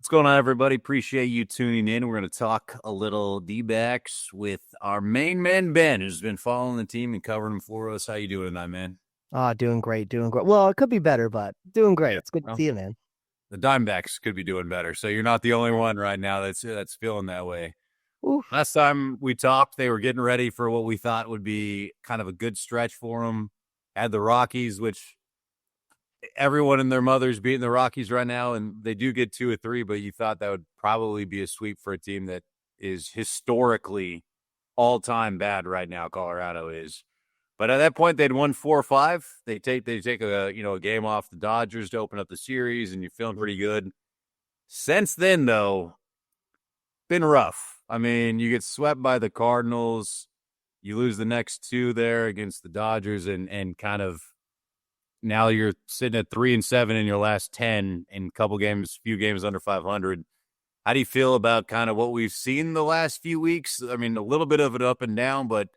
going on, everybody? Appreciate you tuning in. We're going to talk a little D-backs with our main man, Ben, who's been following the team and covering them for us. How you doing tonight, man? Doing great, doing great. Well, it could be better, but doing great. Yeah. It's good to Well, see you, man. the Diamondbacks could be doing better, so you're not the only one right now that's feeling that way. Oof. Last time we talked, they were getting ready for what we thought would be kind of a good stretch for them. Had the Rockies, which everyone and their mother's beating the Rockies right now, and they do get 2 or 3, but you thought that would probably be a sweep for a team that is historically all-time bad right now. Colorado is. But at that point, they'd won 4 or 5. They take a game off the Dodgers to open up the series, and you're feeling pretty good. Since then, though, been rough. I mean, you get swept by the Cardinals. You lose the next 2 there against the Dodgers, and kind of now you're sitting at 3-7 in your last 10 in few games under 500. How do you feel about kind of what we've seen the last few weeks? I mean, a little bit of it up and down, but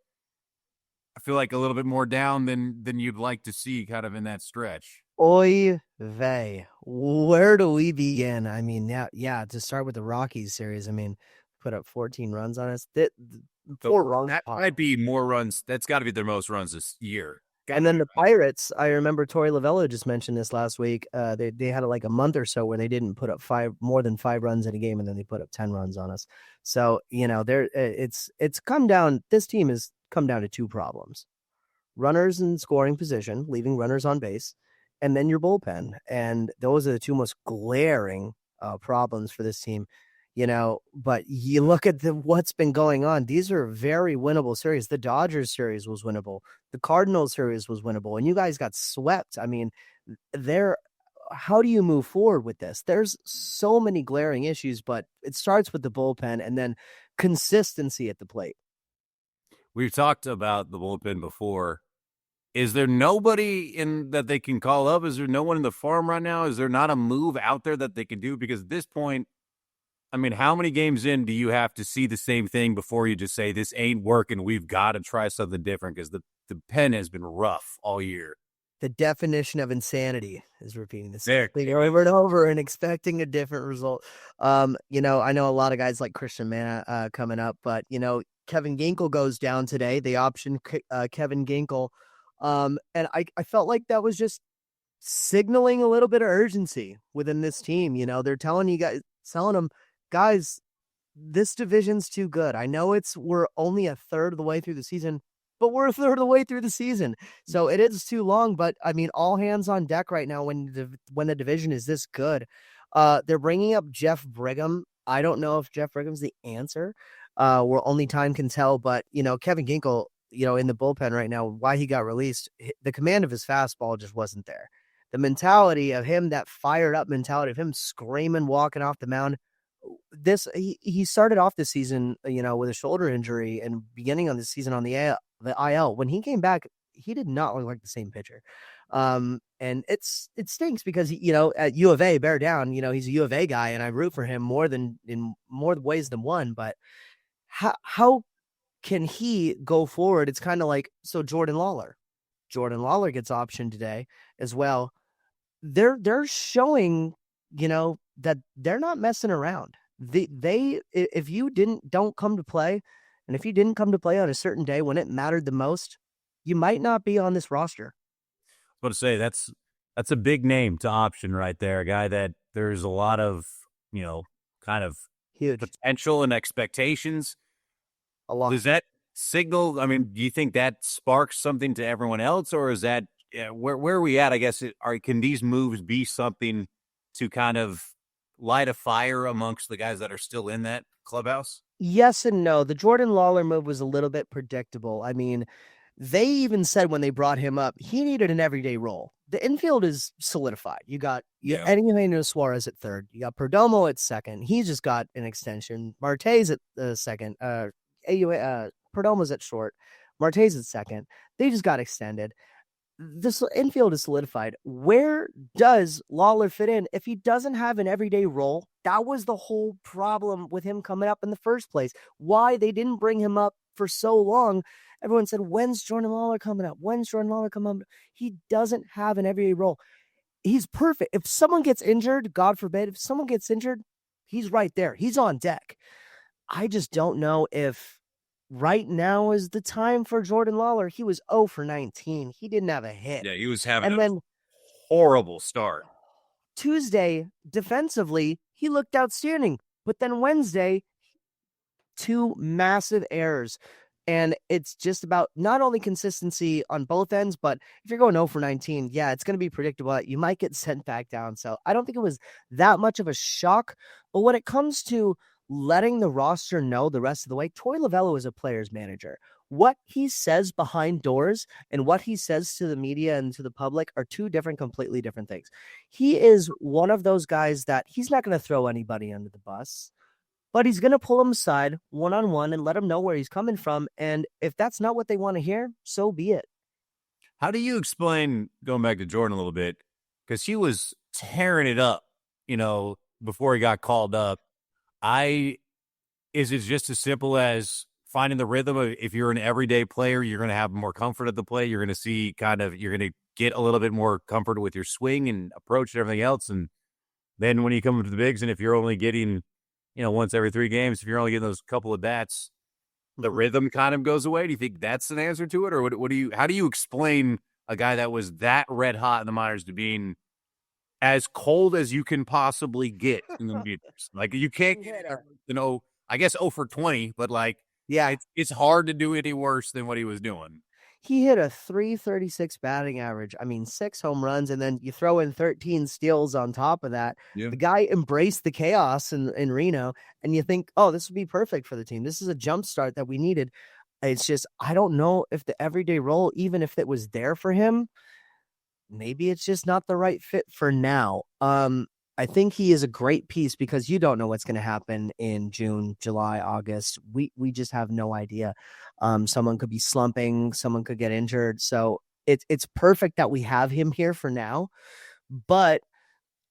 I feel like a little bit more down than you'd like to see kind of in that stretch. Oy vey. Where do we begin? I mean, yeah, to start with the Rockies series, I mean, put up 14 runs on us. Four runs. That might be more runs. That's got to be their most runs this year. And then the Pirates, I remember Torey Lovello just mentioned this last week. They had like a month or so where they didn't put up more than 5 runs in a game, and then they put up 10 runs on us. So, it's come down. This team has come down to 2 problems: runners in scoring position, leaving runners on base, and then your bullpen. And those are the 2 most glaring problems for this team. But you look at what's been going on. These are very winnable series. The Dodgers series was winnable. The Cardinals series was winnable, and you guys got swept. I mean, how do you move forward with this? There's so many glaring issues, but it starts with the bullpen and then consistency at the plate. We've talked about the bullpen before. Is there nobody in that they can call up? Is there no one in the farm right now? Is there not a move out there that they can do? Because at this point, I mean, how many games in do you have to see the same thing before you just say, this ain't working, we've got to try something different? Because the pen has been rough all year. The definition of insanity is repeating the same thing over and over and expecting a different result. I know a lot of guys like Christian Manna coming up, but, Kevin Ginkel goes down today. They optioned Kevin Ginkel. And I felt like that was just signaling a little bit of urgency within this team. They're telling them, guys, this division's too good. I know we're only a third of the way through the season, but we're a third of the way through the season. So it is too long, but I mean, all hands on deck right now when the division is this good. They're bringing up Jeff Brigham. I don't know if Jeff Brigham's the answer. Only time can tell, but Kevin Ginkel, in the bullpen right now, why he got released, the command of his fastball just wasn't there. The mentality of him, that fired up mentality of him screaming, walking off the mound. He started off the season, with a shoulder injury and beginning of the season on the IL. When he came back, he did not look like the same pitcher. And it stinks because at U of A, bear down, he's a U of A guy, and I root for him in more ways than one. But how can he go forward? It's kind of like, so Jordan Lawler gets optioned today as well. They're showing, that they're not messing around. If you don't come to play, and if you didn't come to play on a certain day when it mattered the most, you might not be on this roster. I was going to say, that's a big name to option right there. A guy that there's a lot of, kind of huge potential and expectations. A lot. Does that signal? I mean, do you think that sparks something to everyone else, or is that where are we at? I guess can these moves be something to kind of light a fire amongst the guys that are still in that clubhouse? Yes and no. The Jordan Lawler move was a little bit predictable. I mean, they even said when they brought him up, he needed an everyday role. The infield is solidified. You got Eugenio Suarez at third. You got Perdomo at second. He's just got an extension. Marte's at second. Perdomo's at short. Marte's at second. They just got extended. This infield is solidified. Where does Lawler fit in if he doesn't have an everyday role? That was the whole problem with him coming up in the first place. Why they didn't bring him up for so long. Everyone said, when's Jordan Lawler coming up? When's Jordan Lawler coming up? He doesn't have an everyday role. He's perfect. If someone gets injured, God forbid, if someone gets injured, He's right there. He's on deck. I just don't know if right now is the time for Jordan Lawler. He was 0 for 19. He didn't have a hit. Yeah, he was having And a then horrible start. Tuesday, defensively, he looked outstanding. But then Wednesday, 2 massive errors. And it's just about not only consistency on both ends, but if you're going 0 for 19, yeah, it's going to be predictable that you might get sent back down. So I don't think it was that much of a shock. But when it comes to letting the roster know the rest of the way, Troy Lavello is a player's manager. What he says behind doors and what he says to the media and to the public are two completely different things. He is one of those guys that he's not going to throw anybody under the bus, but he's going to pull them aside one-on-one and let them know where he's coming from. And if that's not what they want to hear, so be it. How do you explain, going back to Jordan a little bit, because he was tearing it up, before he got called up. Is it just as simple as finding the rhythm of, if you're an everyday player, you're going to have more comfort at the plate. You're going to see you're going to get a little bit more comfort with your swing and approach and everything else. And then when you come to the bigs, and if you're only getting, once every 3 games, if you're only getting those couple of bats, the rhythm kind of goes away. Do you think that's an answer to it? Or how do you explain a guy that was that red hot in the minors to being as cold as you can possibly get in the majors? Like, you can't get, I guess 0 for 20, but yeah, it's hard to do any worse than what he was doing. He hit a .336 batting average. I mean, 6 home runs, and then you throw in 13 steals on top of that. Yeah. The guy embraced the chaos in Reno, and you think, oh, this would be perfect for the team. This is a jump start that we needed. It's just, I don't know if the everyday role, even if it was there for him, maybe it's just not the right fit for now. I think he is a great piece because you don't know what's going to happen in June, July, August. We just have no idea. Someone could be slumping, someone could get injured. So it's perfect that we have him here for now. But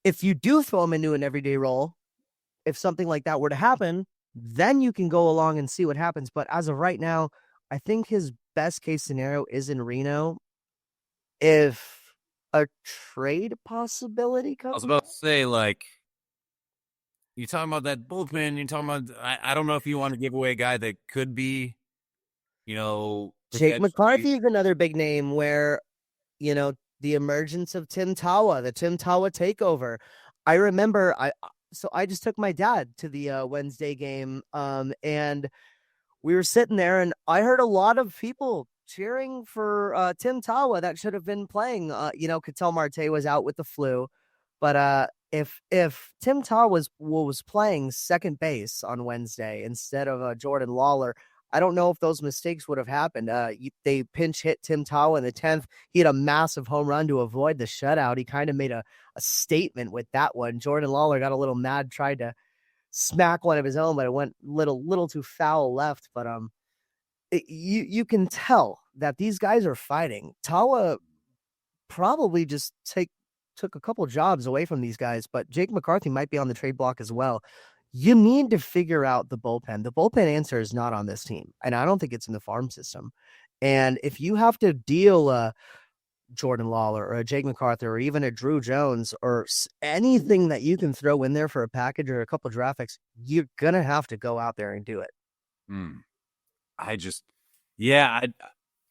if you do throw him into an everyday role, if something like that were to happen, then you can go along and see what happens. But as of right now, I think his best case scenario is in Reno. If a trade possibility comes, I was about to say, you talking about that bullpen, you're talking about, I don't know if you want to give away a guy that could be, Jake McCarthy is another big name where, the emergence of Tim Tawa, the Tim Tawa takeover. I remember I just took my dad to the Wednesday game, and we were sitting there, and I heard a lot of people cheering for Tim Tawa that should have been playing. Ketel Marte was out with the flu, but if Tim Tawa was playing second base on Wednesday instead of Jordan Lawler, I don't know if those mistakes would have happened. They pinch hit Tim Tawa in the 10th. He had a massive home run to avoid the shutout. He kind of made a statement with that one. Jordan Lawler got a little mad, tried to smack one of his own, but it went little too foul left. But you can tell that these guys are fighting. Tawa probably just took a couple jobs away from these guys, but Jake McCarthy might be on the trade block as well. You need to figure out the bullpen. The bullpen answer is not on this team, and I don't think it's in the farm system. And if you have to deal Jordan Lawler or a Jake McCarthy or even a Drew Jones or anything that you can throw in there for a package or a couple of draft picks, you're going to have to go out there and do it. I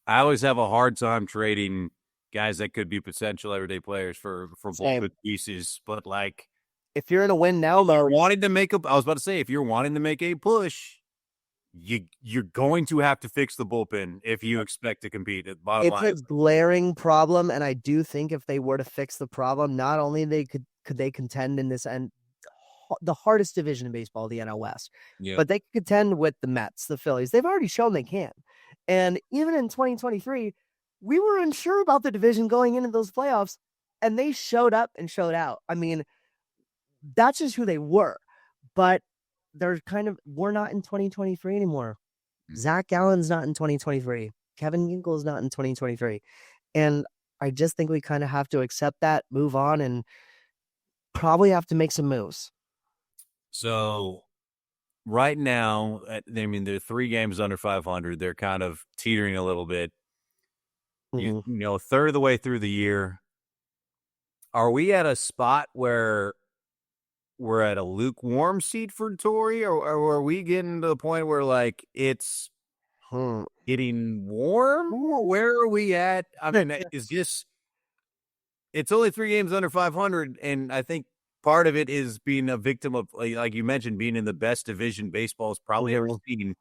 always have a hard time trading guys that could be potential everyday players for good pieces. But if you're in a win now mode, I was about to say, if you're wanting to make a push, you're going to have to fix the bullpen if you expect to compete. It's a glaring problem, and I do think if they were to fix the problem, not only could they contend in this end, the hardest division in baseball, the NL West, but they could contend with the Mets, the Phillies. They've already shown they can. And even in 2023, we were unsure about the division going into those playoffs, and they showed up and showed out. I mean, that's just who they were. But we're not in 2023 anymore. Zach Gallen's not in 2023. Kevin Ginkel's not in 2023. And I just think we kind of have to accept that, move on, and probably have to make some moves. So right now, they're 3 games under 500. They're kind of teetering a little bit. Mm-hmm. A third of the way through the year. Are we at a spot where we're at a lukewarm seat for Torrey, or are we getting to the point where like it's getting warm? Where are we at? I mean, it's only 3 games under 500, and I think part of it is being a victim of, like you mentioned, being in the best division baseball's probably ever seen.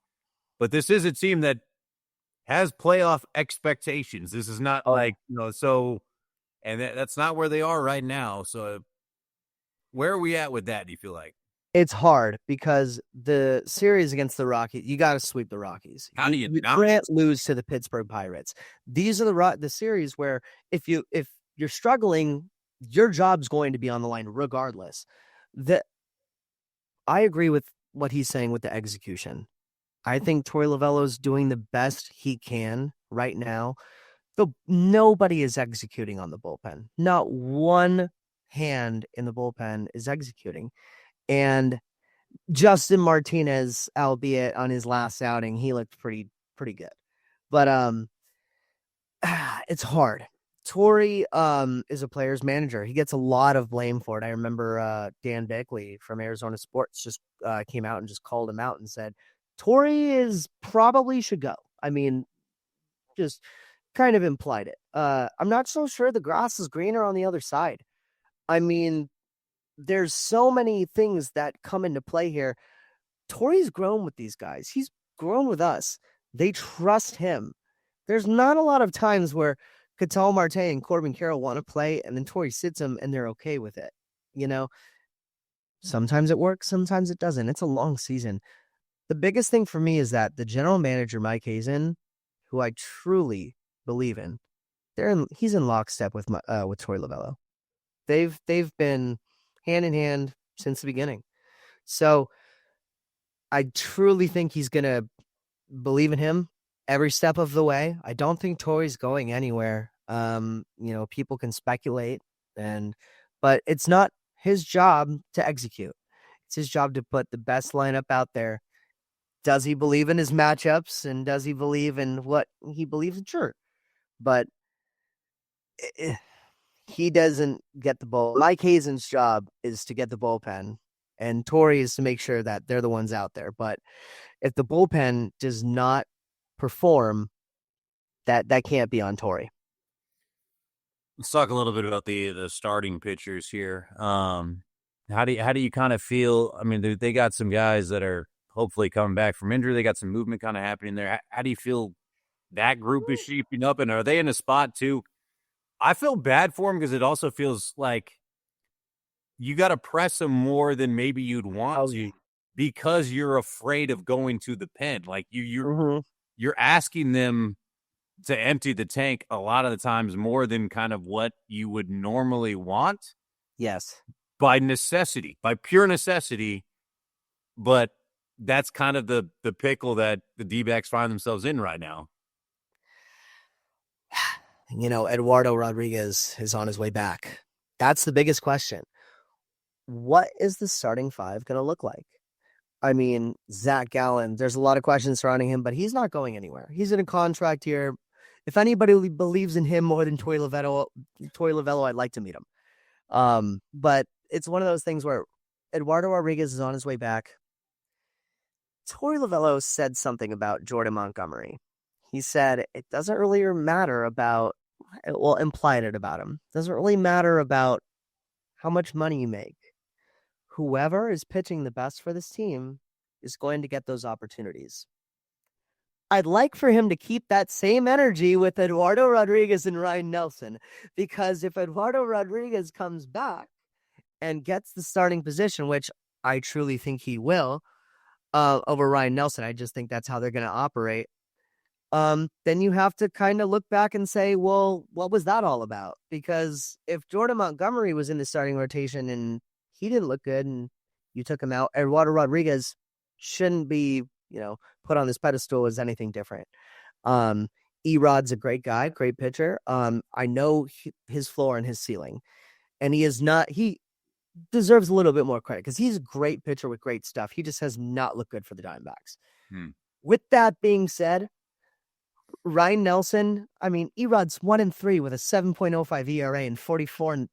But this is a team that has playoff expectations. This is not so, and that's not where they are right now. So where are we at with that, do you feel like? It's hard because the series against the Rockies, you got to sweep the Rockies. How do you can't lose to the Pittsburgh Pirates? These are the series where if you're struggling, your job's going to be on the line regardless. I agree with what he's saying with the execution. I think Torey Lovullo's doing the best he can right now. But nobody is executing on the bullpen. Not one hand in the bullpen is executing. And Justin Martinez, albeit on his last outing, he looked pretty good. But it's hard. Torey is a player's manager. He gets a lot of blame for it. I remember Dan Bickley from Arizona Sports just came out and just called him out and said, Torey is probably should go. I mean, just kind of implied it. I'm not so sure the grass is greener on the other side. I mean, there's so many things that come into play here. Torey's grown with these guys. He's grown with us. They trust him. There's not a lot of times where Ketel Marte and Corbin Carroll want to play, and then Torey sits them, and they're okay with it. You know, sometimes it works, sometimes it doesn't. It's a long season. The biggest thing for me is that the general manager, Mike Hazen, who I truly believe in, he's in lockstep with Torey Lovullo. They've been hand in hand since the beginning. So I truly think he's going to believe in him every step of the way. I don't think Torey's going anywhere. People can speculate, but it's not his job to execute. It's his job to put the best lineup out there. Does he believe in his matchups, and does he believe in what he believes in? Sure. But he doesn't get the ball. Mike Hazen's job is to get the bullpen, and Torey is to make sure that they're the ones out there. But if the bullpen does not perform, that can't be on Torey. Let's talk a little bit about the starting pitchers here. How do you kind of feel? I mean, they got some guys that are hopefully coming back from injury. They got some movement kind of happening there. How do you feel that group is shaping up, and are they in a spot too? I feel bad for them because it also feels like you got to press them more than maybe you'd want to, because you're afraid of going to the pen. Like you're asking them to empty the tank a lot of the times more than kind of what you would normally want. Yes. By necessity, by pure necessity. But that's kind of the pickle that the D-backs find themselves in right now. Eduardo Rodriguez is on his way back. That's the biggest question. What is the starting five going to look like? I mean, Zach Gallen, there's a lot of questions surrounding him, but he's not going anywhere. He's in a contract here. If anybody believes in him more than Torey Lovullo, I'd like to meet him. But it's one of those things where Eduardo Rodriguez is on his way back. Torey Lovullo said something about Jordan Montgomery. He said it doesn't really matter about, implied it about him. It doesn't really matter about how much money you make. Whoever is pitching the best for this team is going to get those opportunities. I'd like for him to keep that same energy with Eduardo Rodriguez and Ryan Nelson, because if Eduardo Rodriguez comes back and gets the starting position, which I truly think he will, over Ryan Nelson, I just think that's how they're going to operate. Then you have to kind of look back and say, well, what was that all about? Because if Jordan Montgomery was in the starting rotation and he didn't look good and you took him out, Eduardo Rodriguez shouldn't be, put on this pedestal as anything different. Erod's a great guy, great pitcher. I know his floor and his ceiling, and he deserves a little bit more credit because he's a great pitcher with great stuff. He just has not looked good for the Diamondbacks. With that being said, Ryan Nelson, Erod's 1-3 with a 7.05 ERA and 44 and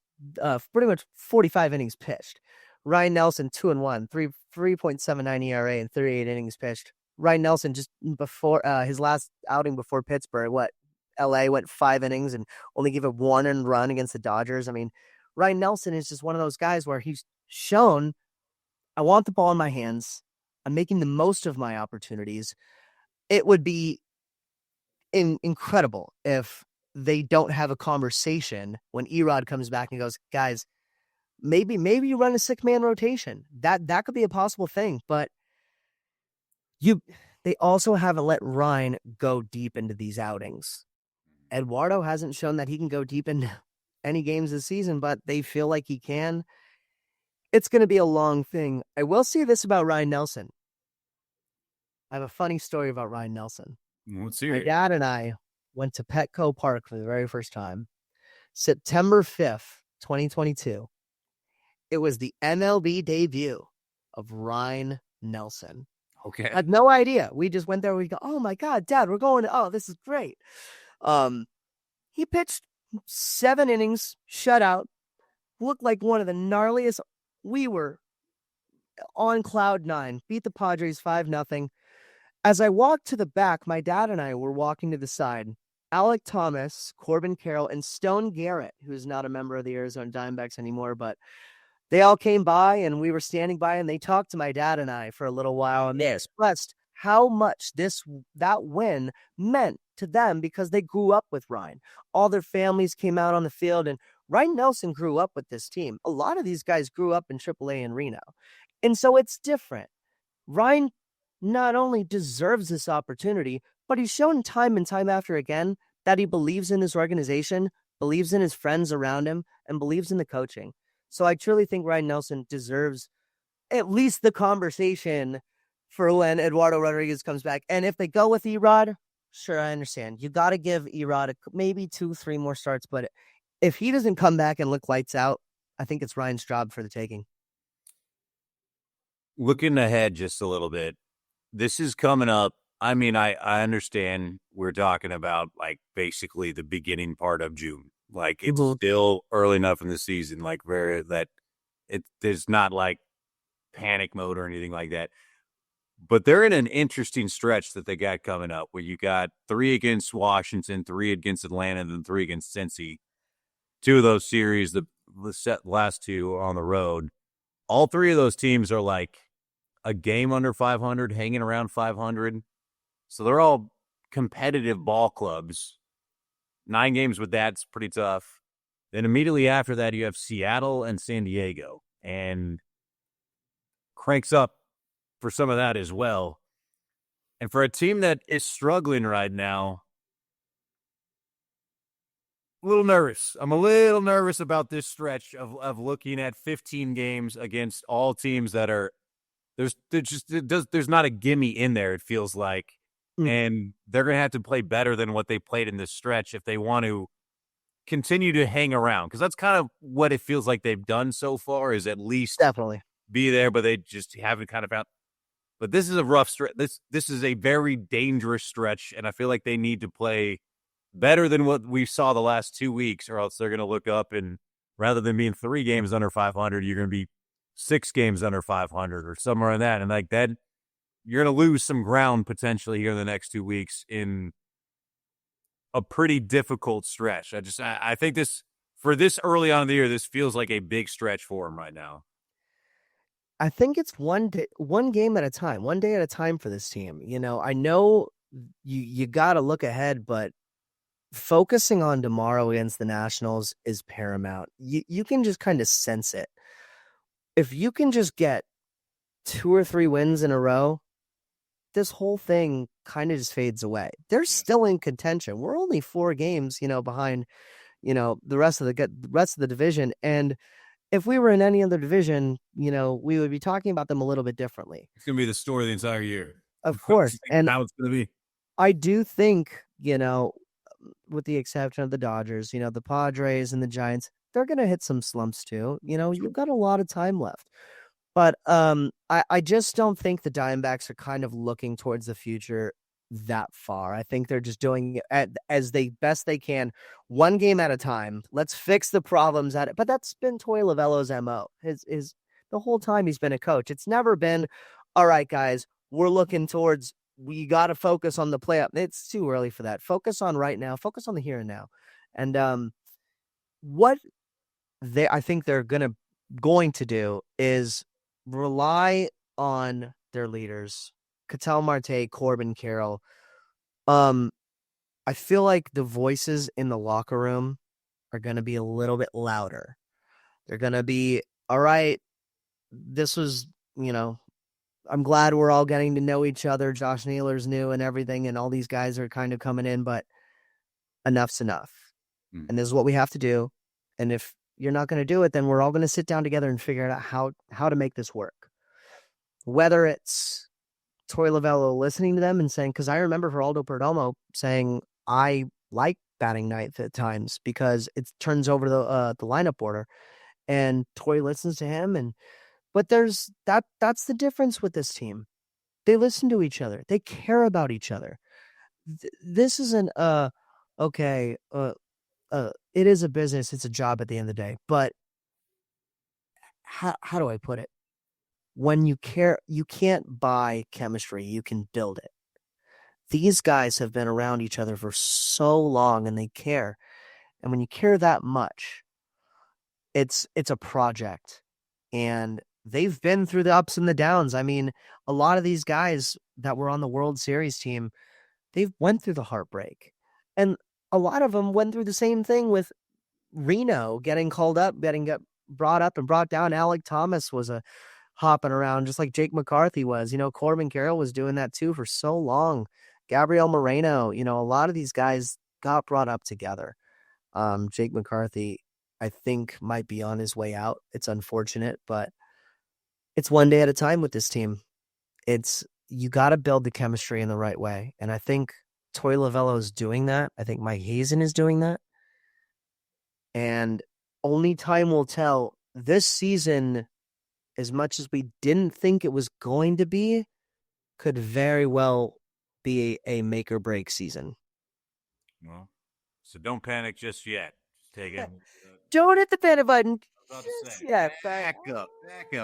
pretty much 45 innings pitched. Ryan Nelson 2-1, 3.79 ERA in 38 innings pitched. Ryan Nelson just before his last outing before Pittsburgh, LA went 5 innings and only gave up 1 earned run against the Dodgers. I mean, Ryan Nelson is just one of those guys where he's shown, I want the ball in my hands. I'm making the most of my opportunities. It would be incredible if they don't have a conversation when Erod comes back and goes, guys, maybe you run a 6-man rotation. That could be a possible thing, but they also haven't let Ryan go deep into these outings. Eduardo hasn't shown that he can go deep into any games this season, but they feel like he can. It's going to be a long thing. I will say this about Ryan Nelson. I have a funny story about Ryan Nelson. Let's hear My it. dad and I went to Petco Park for the very first time, September 5th, 2022. It was the MLB debut of Ryan Nelson. Okay. I had no idea. We just went there. We go, oh my God, Dad, we're going. Oh, this is great. He pitched 7 innings, shutout, looked like one of the gnarliest. We were on cloud 9, beat the Padres 5-0. As I walked to the back, my dad and I were walking to the side. Alec Thomas, Corbin Carroll, and Stone Garrett, who is not a member of the Arizona Diamondbacks anymore, but they all came by and we were standing by and they talked to my dad and I for a little while and they expressed how much that win meant to them because they grew up with Ryan. All their families came out on the field and Ryan Nelson grew up with this team. A lot of these guys grew up in AAA in Reno. And so it's different. Ryan not only deserves this opportunity, but he's shown time and time after again that he believes in his organization, believes in his friends around him, and believes in the coaching. So I truly think Ryan Nelson deserves at least the conversation for when Eduardo Rodriguez comes back. And if they go with Erod, sure, I understand. You got to give Erod maybe 2-3 more starts. But if he doesn't come back and look lights out, I think it's Ryan's job for the taking. Looking ahead just a little bit, this is coming up. I mean, I understand we're talking about like basically the beginning part of June. Like it's still early enough in the season, like there's not like panic mode or anything like that. But they're in an interesting stretch that they got coming up where you got 3 against Washington, 3 against Atlanta, and then 3 against Cincy. 2 of those series, the last 2 on the road. All 3 of those teams are like a game under 500, hanging around 500. So they're all competitive ball clubs. 9 games with that's pretty tough. Then immediately after that, you have Seattle and San Diego. And cranks up for some of that as well. And for a team that is struggling right now, a little nervous. I'm a little nervous about this stretch of looking at 15 games against all teams that are there's not a gimme in there, it feels like. And they're going to have to play better than what they played in this stretch if they want to continue to hang around. Because that's kind of what it feels like they've done so far, is at least definitely be there, but they just haven't kind of found. But this is a rough stretch. This is a very dangerous stretch, and I feel like they need to play better than what we saw the last 2 weeks, or else they're going to look up and rather than being 3 games under 500, you're going to be 6 games under 500 or somewhere in that. And like that, you're going to lose some ground potentially here in the next 2 weeks in a pretty difficult stretch. I think this, for this early on in the year, this feels like a big stretch for them right now. I think it's one game at a time, one day at a time for this team. You know, I know you got to look ahead, but focusing on tomorrow against the Nationals is paramount. You can just kind of sense it. If you can just get 2 or 3 wins in a row, this whole thing kind of just fades away. They're still in contention. We're only 4 games, behind, the rest of the division. And if we were in any other division, we would be talking about them a little bit differently. It's going to be the story of the entire year. Of course. And how it's going to be. I do think, with the exception of the Dodgers, the Padres and the Giants, they're going to hit some slumps too. You've got a lot of time left. But I just don't think the Diamondbacks are kind of looking towards the future that far. I think they're just doing it as best they can, one game at a time. Let's fix the problems at it. But that's been Torey Lovello's MO. His the whole time he's been a coach. It's never been, all right, guys, we're looking towards, we got to focus on the playoff. It's too early for that. Focus on right now. Focus on the here and now. And what I think they're going to do is rely on their leaders, Ketel Marte, Corbin Carroll. I feel like the voices in the locker room are going to be a little bit louder. They're going to be, all right, this was, I'm glad we're all getting to know each other. Josh Naylor's new and everything, and all these guys are kind of coming in, but enough's enough. And this is what we have to do. And if you're not going to do it, then we're all going to sit down together and figure out how to make this work. Whether it's Torey Lovullo listening to them and saying, because I remember for Aldo Perdomo saying, I like batting ninth at times because it turns over the lineup order, and Torey listens to him. But that's the difference with this team. They listen to each other. They care about each other. This isn't okay. It is a business. It's a job at the end of the day. But how do I put it? When you care, you can't buy chemistry. You can build it. These guys have been around each other for so long, and they care. And when you care that much, it's a project. And they've been through the ups and the downs. I mean, a lot of these guys that were on the World Series team, they've went through the heartbreak. And a lot of them went through the same thing with Reno getting called up, getting brought up and brought down. Alec Thomas was hopping around just like Jake McCarthy was. Corbin Carroll was doing that too for so long. Gabriel Moreno, a lot of these guys got brought up together. Jake McCarthy, I think, might be on his way out. It's unfortunate, but it's one day at a time with this team. You got to build the chemistry in the right way. And I think Torey Lovullo is doing that. I think Mike Hazen is doing that. And only time will tell. This season, as much as we didn't think it was going to be, could very well be a make or break season. Well, so don't panic just yet. Just take it. Don't hit the panic button. Back up.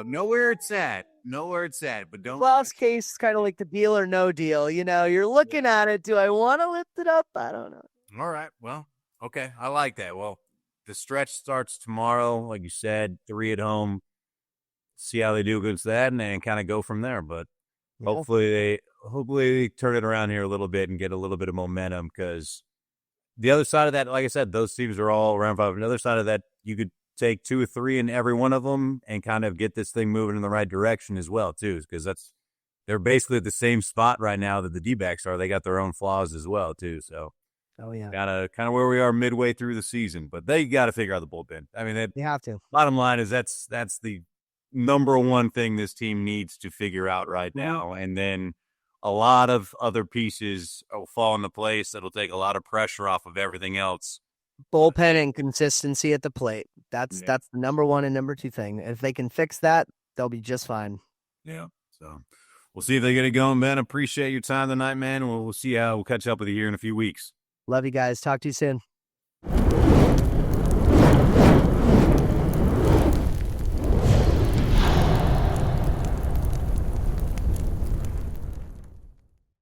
Know where it's at. But don't. Last case is kind of like the deal or no deal. You're looking at it. Do I want to lift it up? I don't know. All right. Well, okay. I like that. Well, the stretch starts tomorrow, like you said, 3 at home. See how they do against that, and then kind of go from there. But hopefully they turn it around here a little bit and get a little bit of momentum, because the other side of that, like I said, those teams are all around 5. Another side of that, you could take 2 or 3 in every one of them and kind of get this thing moving in the right direction as well, too, because they're basically at the same spot right now that the D-backs are. They got their own flaws as well, too. So, kind of where we are midway through the season, but they got to figure out the bullpen. I mean, they have to. Bottom line is that's the number one thing this team needs to figure out right now, and then a lot of other pieces will fall into place. That'll take a lot of pressure off of everything else. Bullpen and consistency at the plate. That's the number 1 and number 2 thing. If they can fix that, they'll be just fine. Yeah. So we'll see if they get it going, Ben. Appreciate your time tonight, man. We'll see how we'll catch up with you here in a few weeks. Love you guys. Talk to you soon.